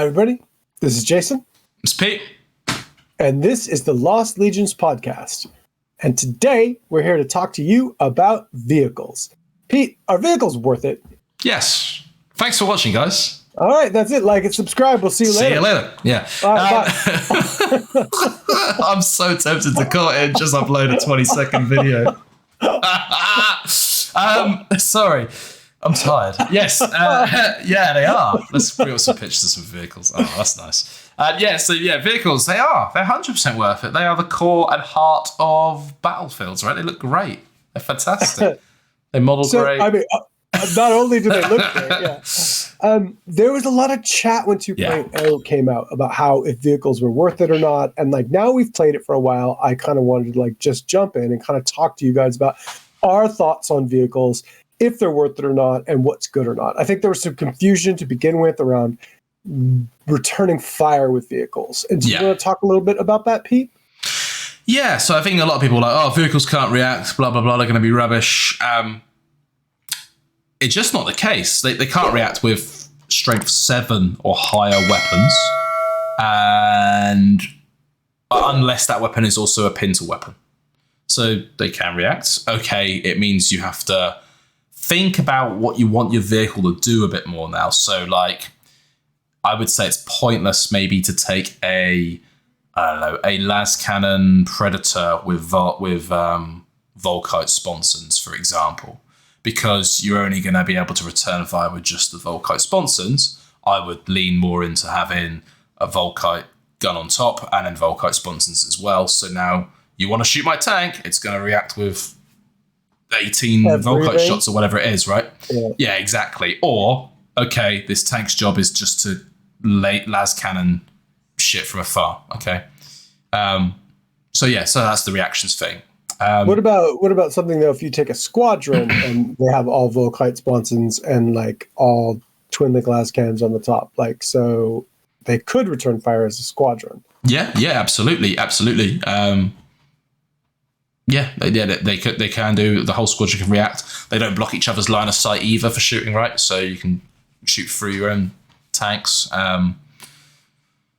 everybody. This is Jason. It's Pete. And this is the Lost Legions podcast. And today we're here to talk to you about vehicles. Pete, are vehicles worth it? Yes. Thanks for watching, guys. All right, that's it. Like and subscribe. We'll see you later. See you later. Yeah. Bye. I'm so tempted to cut it and just upload a 20-second video. Sorry. I'm tired. Yes. Yeah, they are. Let's bring up some pictures of some vehicles. Oh, that's nice. Vehicles, they're 100% worth it. They are the core and heart of battlefields, right? They look great. They're fantastic. They model great. I mean, not only do they look great, yeah. There was a lot of chat when 2.0 came out about how if vehicles were worth it or not. And like now we've played it for a while, I kind of wanted to like just jump in and kind of talk to you guys about our thoughts on vehicles, if they're worth it or not, and what's good or not. I think there was some confusion to begin with around returning fire with vehicles. And do you want to talk a little bit about that, Pete? Yeah, so I think a lot of people are like, oh, vehicles can't react, blah, blah, blah, they're going to be rubbish. It's just not the case. They can't react with strength 7 or higher weapons, and unless that weapon is also a pincer weapon. So they can react. Okay, it means you have to think about what you want your vehicle to do a bit more now. So like, I would say it's pointless maybe to take a las cannon predator with Volkite sponsons, for example, because you're only going to be able to return fire with just the Volkite sponsons. I would lean more into having a Volkite gun on top and then Volkite sponsons as well. So now you want to shoot my tank, it's going to react with 18 Volkite shots or whatever it is, right? Yeah, exactly. Or, okay, this tank's job is just to las cannon shit from afar. Okay. So that's the reactions thing. What about something though? If you take a squadron and they have all Volkite sponsons and like all twin link las cannons on the top, like so they could return fire as a squadron. Yeah, absolutely. They can do. The whole squadron can react. They don't block each other's line of sight either for shooting, right? So you can shoot through your own tanks. They're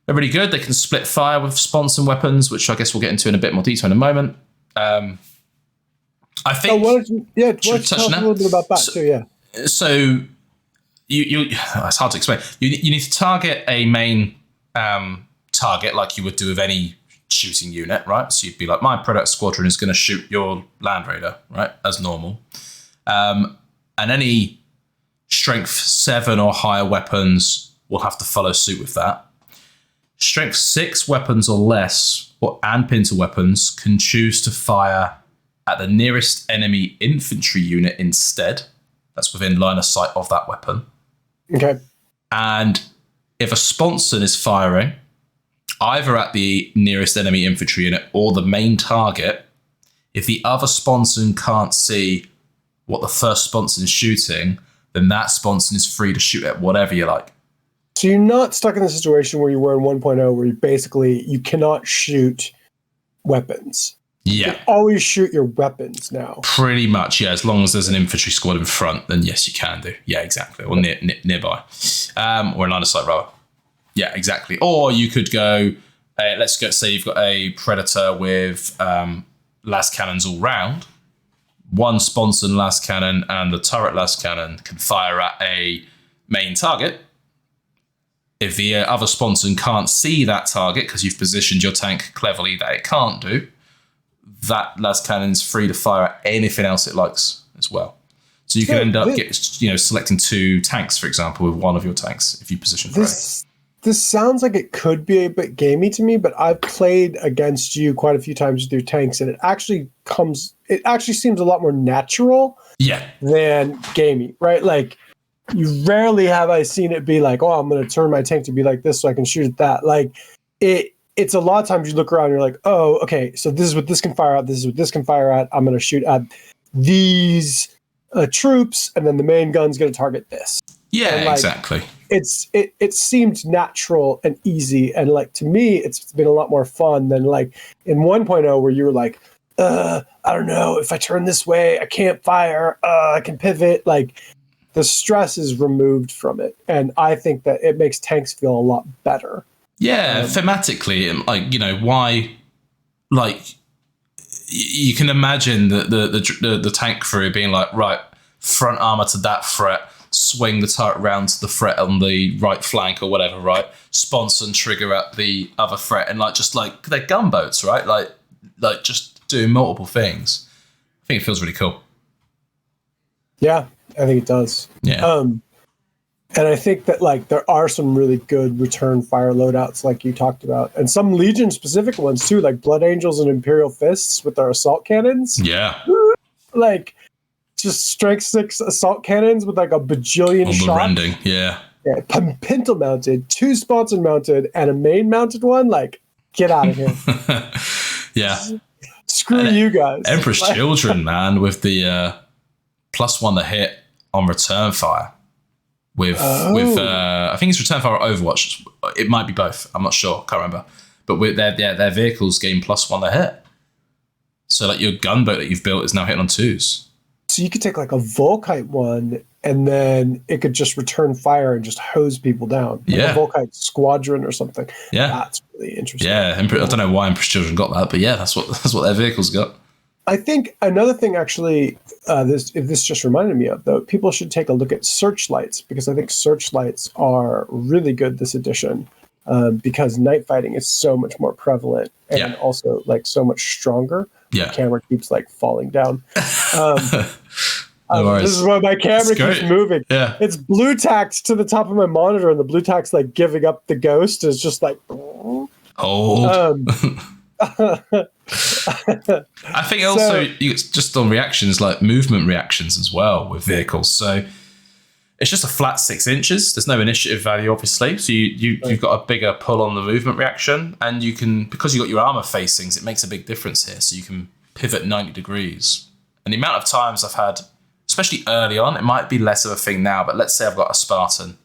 really good. They can split fire with sponson weapons, which I guess we'll get into in a bit more detail in a moment. I think. Why don't you tell us a little bit about that too? Yeah. So you it's hard to explain. You need to target a main target like you would do with any shooting unit, right? So you'd be like, my Predator squadron is going to shoot your Land Raider, right, as normal. And any strength 7 or higher weapons will have to follow suit with that. Strength 6 weapons or less, and pincer weapons, can choose to fire at the nearest enemy infantry unit instead. That's within line of sight of that weapon. Okay. And if a sponson is firing either at the nearest enemy infantry unit or the main target, if the other sponson can't see what the first sponson is shooting, then that sponson is free to shoot at whatever you like. So you're not stuck in the situation where you were in 1.0 where you cannot shoot weapons. Yeah. You can always shoot your weapons now. Pretty much, yeah. As long as there's an infantry squad in front, then yes, you can do. Yeah, exactly. Or nearby. Or in line of sight, rather. Yeah, exactly. Or you could go, say you've got a Predator with las cannons all round. One sponson las cannon and the turret las cannon can fire at a main target. If the other sponson can't see that target because you've positioned your tank cleverly that it can't do, that las cannon's free to fire at anything else it likes as well. So you can end up selecting 2 tanks, for example, with one of your tanks if you position for it. This sounds like it could be a bit gamey to me, but I've played against you quite a few times with your tanks, and it actually seems a lot more natural than gamey, right? Like, you rarely have I seen it be like, oh, I'm going to turn my tank to be like this so I can shoot at that. Like, it's a lot of times you look around and you're like, oh, okay, so this is what this can fire at, this is what this can fire at, I'm going to shoot at these troops, and then the main gun's going to target this. Yeah, and, like, exactly. It seemed natural and easy, and like to me it's been a lot more fun than like in 1.0 where you were like, I don't know, if I turn this way I can't fire, I can pivot. Like the stress is removed from it, and I think that it makes tanks feel a lot better. Yeah, thematically, and why, you can imagine the tank crew being like, right, front armor to that threat, swing the turret round to the threat on the right flank or whatever, right? Sponsor and trigger at the other threat, and they're gunboats, right? Like just doing multiple things. I think it feels really cool. Yeah, I think it does. Yeah. And I think that there are some really good return fire loadouts like you talked about, and some Legion specific ones too, like Blood Angels and Imperial Fists with their assault cannons. Yeah. Like just strength 6 assault cannons with like a bajillion shots. Rending. Yeah. Yeah, pintle mounted, 2 sponsored mounted, and a main mounted one. Like, get out of here. Yeah. Screw you guys. Emperor's Children, man, with the +1 to hit on return fire. With I think it's return fire or Overwatch. It might be both. I'm not sure. Can't remember. But with their vehicles gain +1 to hit. So like your gunboat that you've built is now hitting on 2s. So you could take like a Volkite one, and then it could just return fire and just hose people down. Like a Volkite squadron or something. Yeah, that's really interesting. Yeah, I don't know why Emperor's Children got that, but yeah, that's what their vehicles got. I think another thing, actually, this just reminded me of, though, people should take a look at searchlights, because I think searchlights are really good this edition, because night fighting is so much more prevalent and also like so much stronger. Yeah, the camera keeps like falling down. No this is why my camera keeps moving. Yeah, it's blue tacked to the top of my monitor, and the blue tack's like giving up the ghost. Is just like hold. I think also just on reactions, like movement reactions as well with vehicles. So it's just a flat 6 inches. There's no initiative value, obviously. So you've got a bigger pull on the movement reaction, and you can, because you've got your armor facings, it makes a big difference here. So you can pivot 90 degrees. And the amount of times I've had, especially early on, it might be less of a thing now, but let's say I've got a Spartan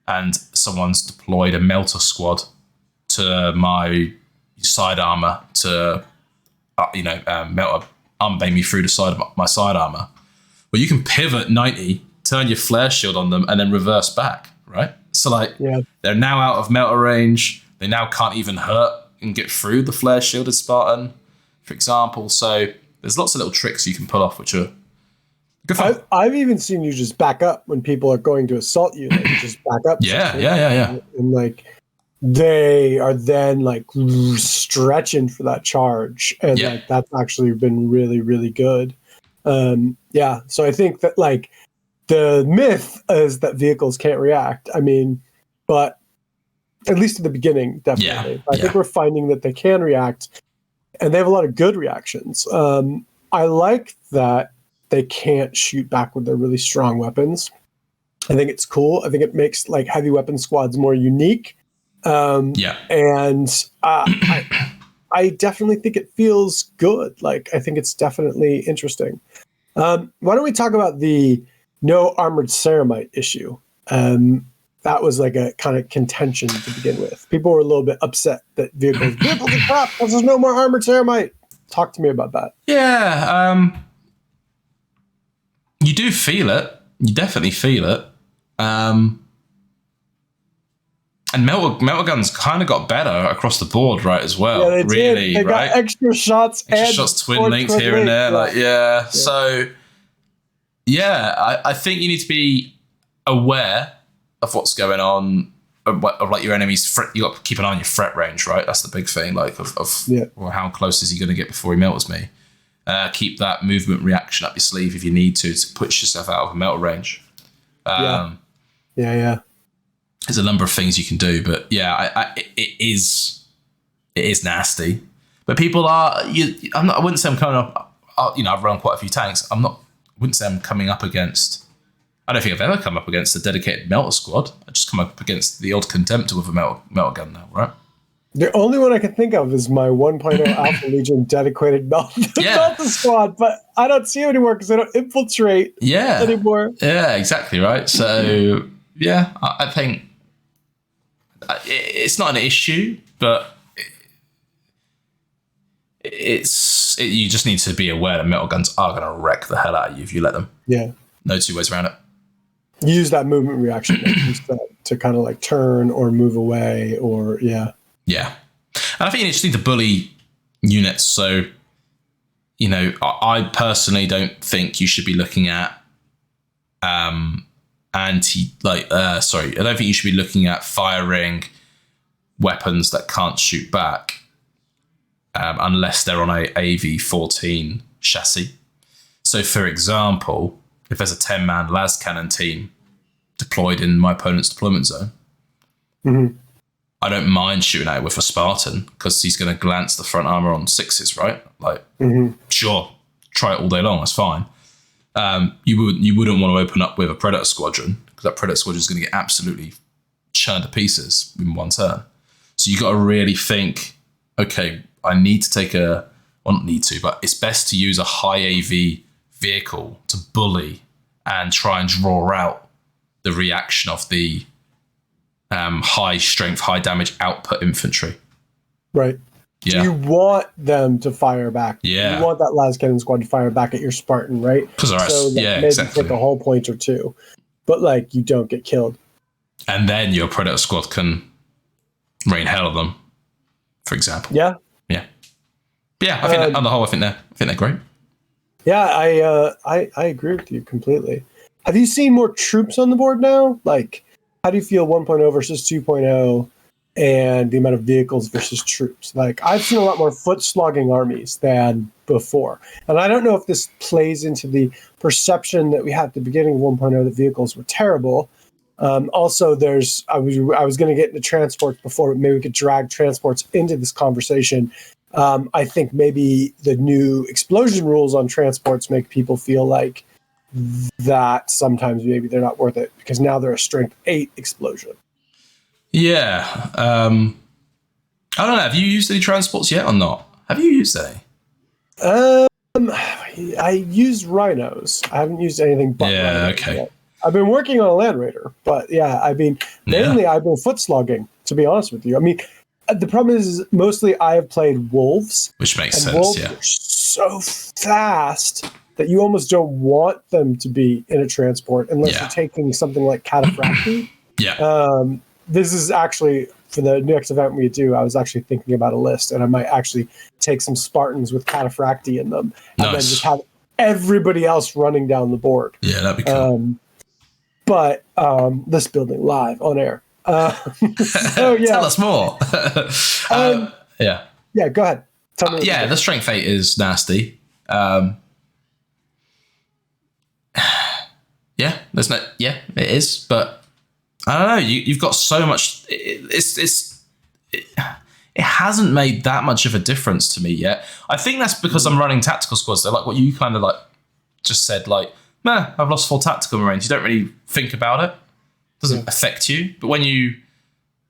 and someone's deployed a melter squad to my side armor to unbane me through the side of my side armor. Well, you can pivot 90, turn your flare shield on them, and then reverse back, right? So they're now out of melter range. They now can't even hurt and get through the flare shielded Spartan, for example. So there's lots of little tricks you can pull off, which are good fun. I've even seen you just back up when people are going to assault you. Like, just back up. Yeah. And like, they are then like stretching for that charge, and like that's actually been really, really good. So I think that like the myth is that vehicles can't react. I mean, but at least at the beginning, definitely. I think we're finding that they can react, and they have a lot of good reactions. I like that they can't shoot back with their really strong weapons. I think it's cool. I think it makes like heavy weapon squads more unique. And I definitely think it feels good. Like, I think it's definitely interesting. Why don't we talk about the no armored ceramite issue? That was like a kind of contention to begin with. People were a little bit upset that vehicles are crap because there's no more armored ceramite. Talk to me about that. Yeah, you do feel it. You definitely feel it. And melter guns kind of got better across the board, right, as well. Yeah, they did. They got extra shots, twin links here and there. So, I think you need to be aware of what's going on, of like your enemy's you got to keep an eye on your threat range, right? That's the big thing, like well, how close is he going to get before he melts me? Keep that movement reaction up your sleeve if you need to push yourself out of a melter range. There's a number of things you can do, but it is nasty. But people are. I wouldn't say I'm coming up. I've run quite a few tanks. I wouldn't say I'm coming up against. I don't think I've ever come up against a dedicated melter squad. I just come up against the odd contemptor with a melter gun now, right? The only one I can think of is my 1.0 Alpha Legion dedicated melter squad, but I don't see them anymore because they don't infiltrate anymore. Yeah, exactly right. So I think. It's not an issue, but you just need to be aware that melter guns are going to wreck the hell out of you if you let them. Yeah. No two ways around it. use that movement reaction to kind of like turn or move away or Yeah. And I think you just need to bully units. So, I personally don't think you should be looking at I don't think you should be looking at firing weapons that can't shoot back unless they're on a AV-14 chassis. So, for example, if there's a 10-man las cannon team deployed in my opponent's deployment zone, I don't mind shooting at it with a Spartan because he's going to glance the front armor on 6s, right? Like, sure, try it all day long. That's fine. You wouldn't want to open up with a Predator Squadron because that Predator Squadron is going to get absolutely churned to pieces in one turn. So you got to really think, okay, I need to take not need to, but it's best to use a high AV vehicle to bully and try and draw out the reaction of the high strength, high damage output infantry. Right. Yeah. You want them to fire back. Yeah. You want that las cannon squad to fire back at your Spartan, right? So maybe exactly. Take a whole point or two, but like you don't get killed. And then your Predator squad can rain hell on them, for example. Yeah. I think on the whole, I think they're great. Yeah, I agree with you completely. Have you seen more troops on the board now? Like, how do you feel 1.0 versus 2.0 and the amount of vehicles versus troops? Like, I've seen a lot more foot slogging armies than before. And I don't know if this plays into the perception that we had at the beginning of 1.0 that vehicles were terrible. Also, I was going to get into transports before, but maybe we could drag transports into this conversation. I think maybe the new explosion rules on transports make people feel like that sometimes maybe they're not worth it because now they're a strength 8 explosion. Yeah. I don't know. Have you used any transports yet or not? Have you used any? I use rhinos. I haven't used anything but rhinos okay. yet. I've been working on a Land Raider, but mainly I've been foot slogging, to be honest with you. I mean, the problem is mostly I have played wolves. Which makes sense, wolves are so fast that you almost don't want them to be in a transport unless you're taking something like Cataphracti. This is actually, for the next event we do, I was actually thinking about a list, and I might actually take some Spartans with Cataphracti in them, and then just have everybody else running down the board. Yeah, that'd be cool. But this building live on air. Tell us more. Yeah, go ahead. Tell me the strength 8 is nasty. It is, but I don't know. You've got so much. It hasn't made that much of a difference to me yet. I think that's because I'm running tactical squads. They're like what you kind of like just said. Like, I've lost 4 tactical marines. You don't really think about it. Doesn't affect you. But when you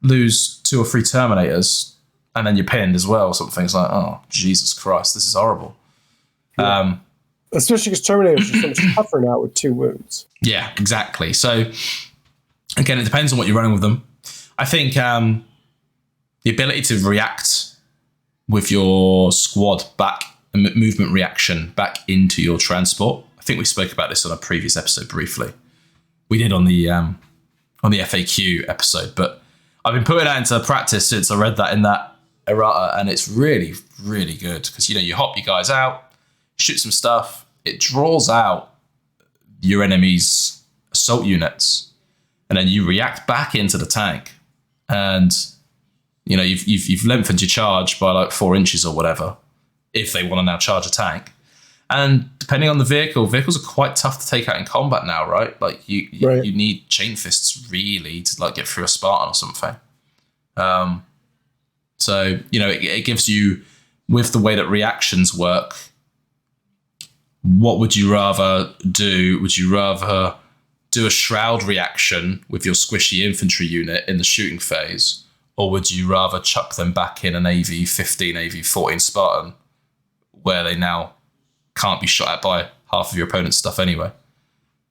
lose 2 or 3 Terminators and then you're pinned as well, something's like, oh, Jesus Christ, this is horrible. Yeah. Especially because Terminators are so much tougher now with 2 wounds. Yeah, exactly. So, again, it depends on what you're running with them. I think the ability to react with your squad back, a movement reaction back into your transport. I think we spoke about this on a previous episode briefly. We did on the FAQ episode, but I've been putting that into practice since I read that in that errata, and it's really, really good because you hop your guys out, shoot some stuff, it draws out your enemy's assault units, and then you react back into the tank, and you've lengthened your charge by like 4 inches or whatever if they want to now charge a tank. And depending on the vehicles are quite tough to take out in combat now, right? Like you need chain fists really to like get through a Spartan or something. So it gives you, with the way that reactions work, what would you rather do? Would you rather do a shroud reaction with your squishy infantry unit in the shooting phase, or would you rather chuck them back in an AV-15, AV-14 Spartan, where they now can't be shot at by half of your opponent's stuff anyway?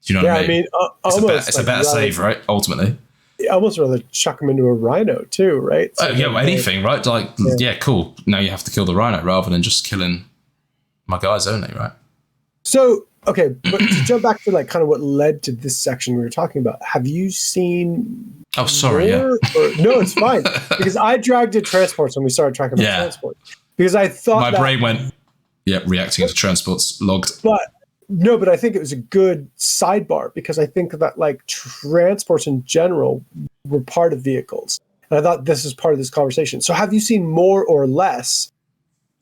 Do you know what I mean? It's a better save, right? Ultimately. I almost rather chuck them into a rhino too, right? So anything, right? Like, cool. Now you have to kill the rhino rather than just killing my guys only, right? So Okay, but to jump back to like kind of what led to this section we were talking about, have you seen? Oh, sorry. Yeah. No, it's fine because I dragged in transports when we started talking about transports because I thought my brain went, reacting to transports logged. But I think it was a good sidebar because I think that like transports in general were part of vehicles, and I thought this is part of this conversation. So, have you seen more or less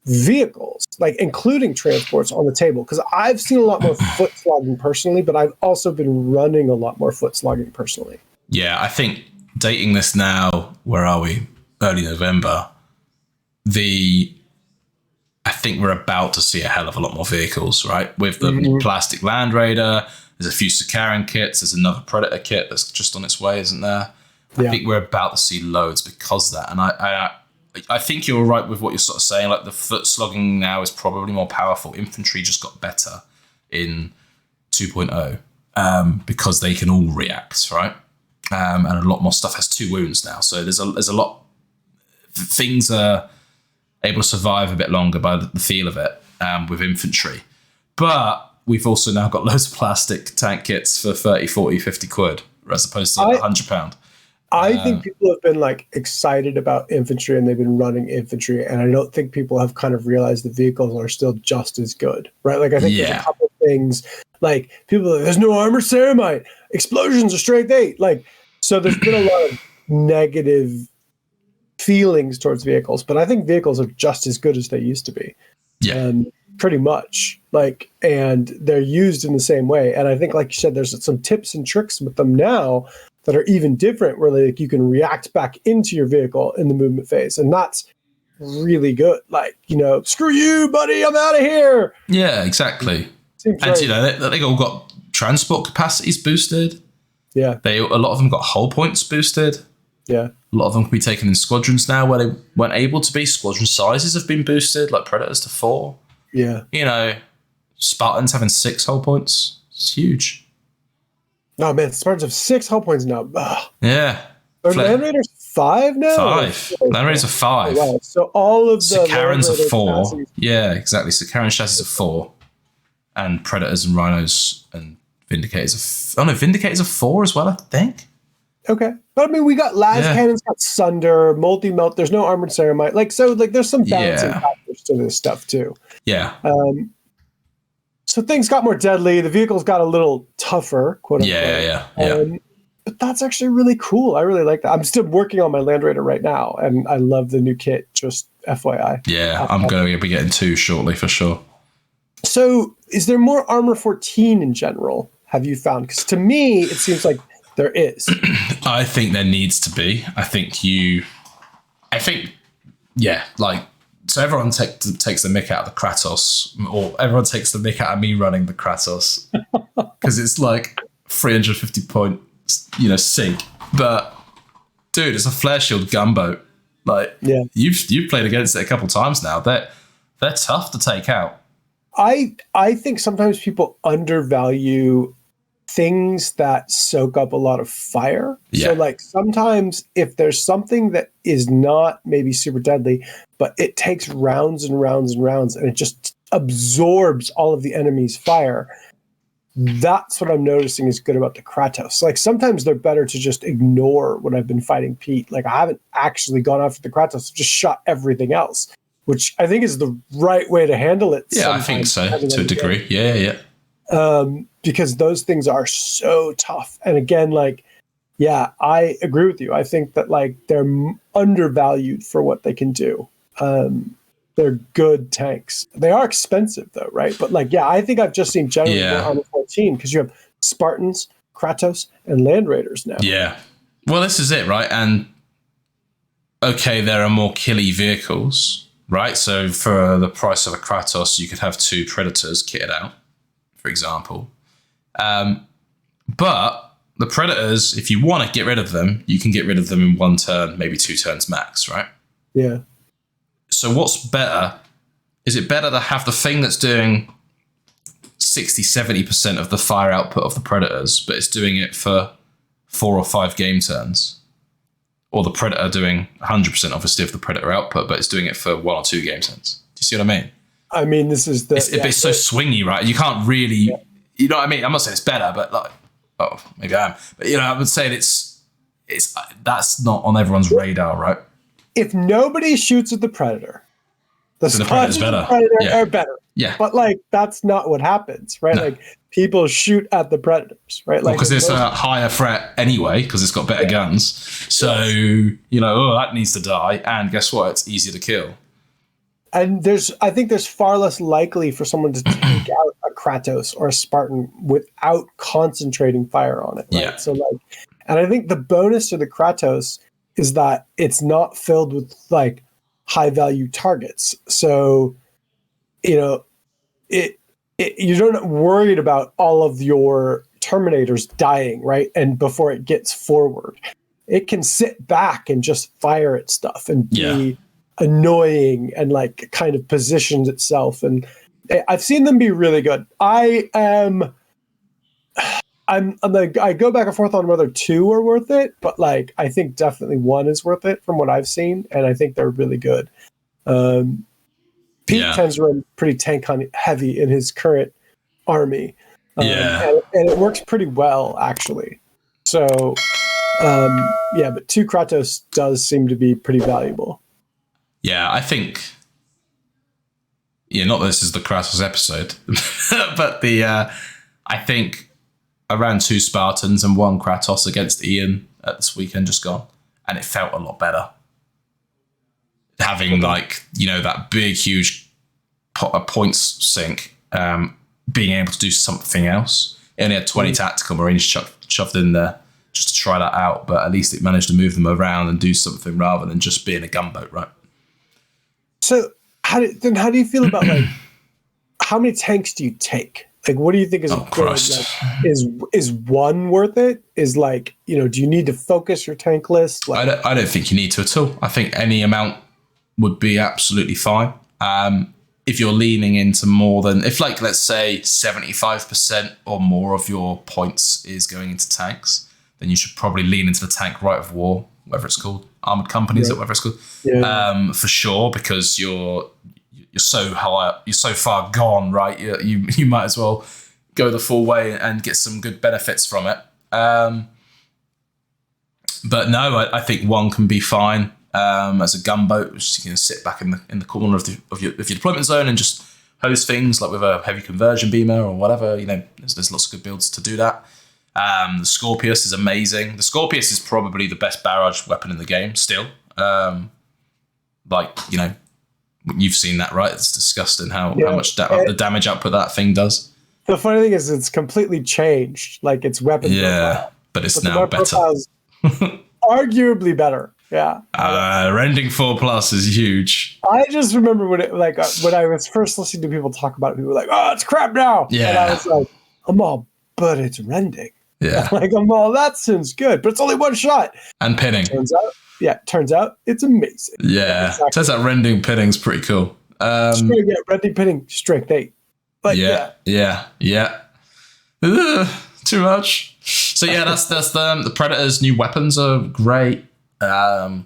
vehicles, like including transports, on the table? Because I've seen a lot more foot slogging personally, but I've also been running a lot more foot slogging personally. Yeah, I think dating this now, where are we? Early November. I think we're about to see a hell of a lot more vehicles, right? With the plastic Land Raider, there's a few Sicaran kits, there's another Predator kit that's just on its way, isn't there? I think we're about to see loads because of that. And I think you're right with what you're sort of saying. Like the foot slogging now is probably more powerful. Infantry just got better in 2.0 because they can all react, right? And a lot more stuff has 2 wounds now. So there's a lot. Things are able to survive a bit longer by the feel of it with infantry. But we've also now got loads of plastic tank kits for 30, 40, 50 quid as opposed to £100. I think people have been like excited about infantry and they've been running infantry. And I don't think people have kind of realized the vehicles are still just as good, right? Like I think there's a couple of things like people are like, there's no armor ceramite, explosions are straight 8. Like, so there's been a lot of negative feelings towards vehicles, but I think vehicles are just as good as they used to be. Pretty much like, and they're used in the same way. And I think, like you said, there's some tips and tricks with them now that are even different where like you can react back into your vehicle in the movement phase. And that's really good. Like, screw you, buddy, I'm out of here. Yeah, exactly. And they all got transport capacities boosted. Yeah. A lot of them got hull points boosted. Yeah. A lot of them can be taken in squadrons now where they weren't able to be. Squadron sizes have been boosted, like Predators to 4. Yeah. Spartans having 6 hull points. It's huge. No, man, Spartans have 6 hull points now. Ugh. Yeah. Are Land Raiders 5 now? 5. Land Raiders are 5. Wow. So all of the Sicarans are 4. Yeah, exactly. Sicaran chassis are 4. And Predators and Rhinos and Vindicators are... Vindicators are 4 as well, I think. Okay. But I mean, we got las cannons, got Sunder, multi-melt. There's no armored ceramite. Like, so like there's some balancing factors to this stuff too. Yeah. So things got more deadly. The vehicles got a little tougher, quote unquote. Yeah. But that's actually really cool. I really like that. I'm still working on my Land Raider right now, and I love the new kit, just FYI. Yeah, I'm going to be getting 2 shortly for sure. So is there more Armor 14 in general, have you found? Because to me, it seems like there is. I think there needs to be. So everyone takes the mick out of the Kratos, or everyone takes the mick out of me running the Kratos, because it's like 350 point, sink. But dude, it's a flare shield gunboat. Like, you've played against it a couple times now. They're tough to take out. I think sometimes people undervalue things that soak up a lot of fire. Yeah. So like sometimes if there's something that is not maybe super deadly, but it takes rounds and rounds and rounds and it just absorbs all of the enemy's fire, that's what I'm noticing is good about the Kratos. Like sometimes they're better to just ignore when I've been fighting Pete. Like I haven't actually gone after the Kratos, I've just shot everything else, which I think is the right way to handle it. Yeah, I think so, to a degree. Yeah. Because those things are so tough. And again, like, yeah, I agree with you. I think that like they're undervalued for what they can do. They're good tanks. They are expensive though, right? But like, yeah, I think I've just seen generally more Armor 14 because you have Spartans, Kratos, and Land Raiders now. Yeah. Well, this is it, right? And okay, there are more killy vehicles, right? So for the price of a Kratos, you could have 2 Predators kitted out, for example. But the Predators, if you want to get rid of them, you can get rid of them in 1 turn, maybe 2 turns max, right? Yeah. So what's better? Is it better to have the thing that's doing 60, 70% of the fire output of the Predators, but it's doing it for 4 or 5 game turns? Or the Predator doing 100% obviously of the Predator output, but it's doing it for 1 or 2 game turns? Do you see what I mean? I mean, this is it's so swingy, right? You can't really... you know what I mean? I'm not saying it's better, but like, oh, maybe I am. But you know, I would say it's that's not on everyone's radar, right? If nobody shoots at the Predator, the Predator's better. Are better. Yeah. But like, that's not what happens, right? No. Like, people shoot at the Predators, right? Like, because it's a higher threat anyway, because it's got better guns. So, you know, that needs to die. And guess what? It's easier to kill. And I think there's far less likely for someone to take out a Kratos or a Spartan without concentrating fire on it. Right? Yeah. So like, and I think the bonus to the Kratos is that it's not filled with like high value targets. So, you know, you're not worried about all of your Terminators dying, right? And before it gets forward, it can sit back and just fire at stuff and be annoying and like kind of positions itself. And I've seen them be really good. I go back and forth on whether 2 are worth it, but like I think definitely 1 is worth it from what I've seen, and I think they're really good. Pete tends to run pretty tank heavy in his current army, and it works pretty well actually. So but 2 Kratos does seem to be pretty valuable. Yeah, I think. Yeah, not that this is the Kratos episode, but I think around 2 Spartans and 1 Kratos against Ian at this weekend just gone, and it felt a lot better. Having like, you know, that big, huge points sink, being able to do something else. It only had 20 tactical Marines shoved in there just to try that out, but at least it managed to move them around and do something rather than just being a gunboat, right? So how do you feel about like how many tanks do you take? Like, what do you think is good? Like, is 1 worth it? Is like, you know, do you need to focus your tank list? Like, I don't think you need to at all. I think any amount would be absolutely fine. If you're leaning into more than, if like, let's say 75% or more of your points is going into tanks, then you should probably lean into the tank right of war, whatever it's called, armored companies, or whatever it's called, for sure, because you're so high, you're so far gone, right? You might as well go the full way and get some good benefits from it. But no, I think 1 can be fine. As a gunboat, which you can sit back in the corner of your deployment zone and just hose things like with a heavy conversion beamer or whatever. You know, there's lots of good builds to do that. The Scorpius is amazing. The Scorpius is probably the best barrage weapon in the game still. Like, you know, you've seen that, right? It's disgusting how much the damage output that thing does. The funny thing is it's completely changed, like its weapon profile. But it's now better. Arguably better. Yeah. Rending 4+ is huge. I just remember when I was first listening to people talk about it, people were like, "Oh, it's crap now." Yeah. And I was like, but it's rending. Yeah. Like, that sounds good, but it's only 1 shot. And pinning. Turns out it's amazing. Yeah. Exactly. Turns out rending pinning's pretty cool. Rending pinning, strength 8. Like, yeah. Too much. So yeah, that's the Predator's new weapons are great. They're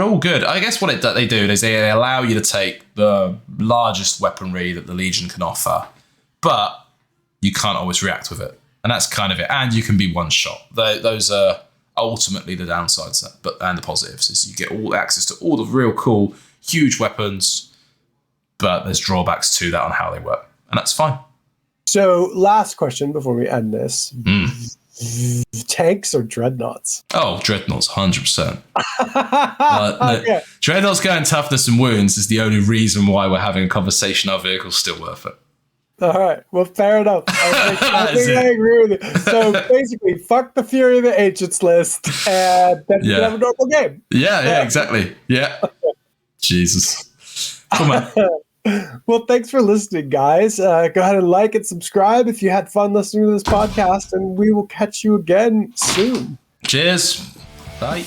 all good. I guess what they do is they allow you to take the largest weaponry that the Legion can offer, but you can't always react with it, and that's kind of it. And you can be one shot. Those are ultimately the downsides, and the positives is you get all access to all the real cool, huge weapons, but there's drawbacks to that on how they work, and that's fine. So, last question before we end this. Tanks or dreadnoughts? Oh, dreadnoughts, 100%. Okay. Dreadnoughts going toughness and wounds is the only reason why we're having a conversation. Our vehicle's still worth it. All right. Well, fair enough. I think I agree with you. So basically, fuck the Fury of the Ancients list, and then you have a normal game. Yeah, exactly. Yeah. Jesus. Come on. Well, thanks for listening, guys. Go ahead and like and subscribe if you had fun listening to this podcast, and we will catch you again soon. Cheers. Bye.